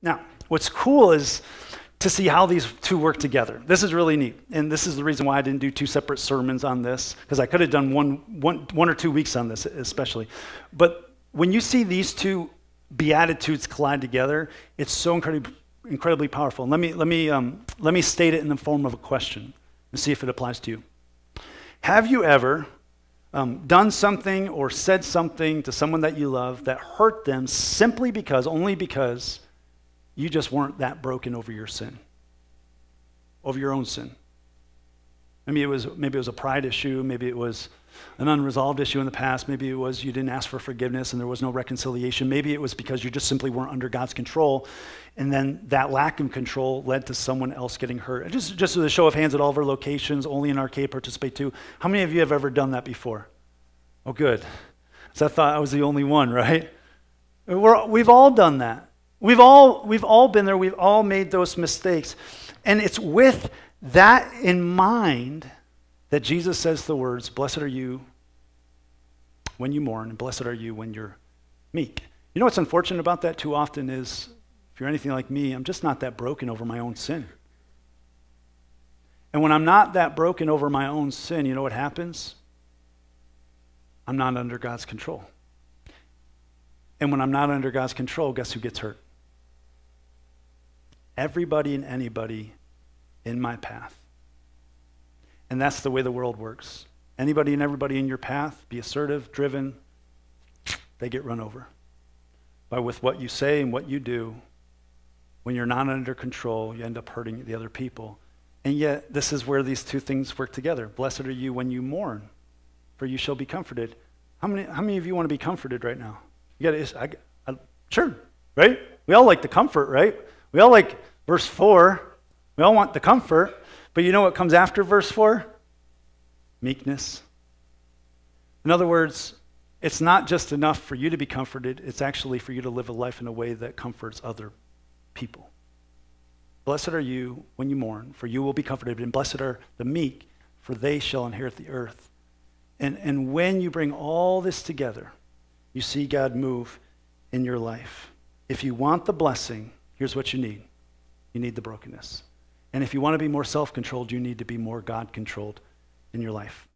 Now, what's cool is to see how these two work together. This is really neat. And this is the reason why I didn't do 2 separate sermons on this, because I could have done one or 2 weeks on this especially. But when you see these two beatitudes collide together, it's so incredibly powerful. And let me state it in the form of a question and see if it applies to you. Have you ever done something or said something to someone that you love that hurt them only because you just weren't that broken over your sin, over your own sin? Maybe it was a pride issue. Maybe it was an unresolved issue in the past. Maybe it was you didn't ask for forgiveness and there was no reconciliation. Maybe it was because you just simply weren't under God's control, and then that lack of control led to someone else getting hurt. Just as a show of hands at all of our locations, only in Arcade participate too. How many of you have ever done that before? Oh, good. So I thought I was the only one, right? We've all done that. We've all been there. We've all made those mistakes. And it's with that in mind that Jesus says the words, blessed are you when you mourn, and blessed are you when you're meek. You know what's unfortunate about that too often is, if you're anything like me, I'm just not that broken over my own sin. And when I'm not that broken over my own sin, you know what happens? I'm not under God's control. And when I'm not under God's control, guess who gets hurt? Everybody and anybody in my path. And that's the way the world works. Anybody and everybody in your path, be assertive, driven, they get run over. But with what you say and what you do, when you're not under control, you end up hurting the other people. And yet, this is where these two things work together. Blessed are you when you mourn, for you shall be comforted. How many of you want to be comforted right now? Sure, right? We all like the comfort, right? We all like verse 4. We all want the comfort. But you know what comes after verse 4? Meekness. In other words, it's not just enough for you to be comforted. It's actually for you to live a life in a way that comforts other people. Blessed are you when you mourn, for you will be comforted. And blessed are the meek, for they shall inherit the earth. And when you bring all this together, you see God move in your life. If you want the blessing, here's what you need. You need the brokenness. And if you want to be more self-controlled, you need to be more God-controlled in your life.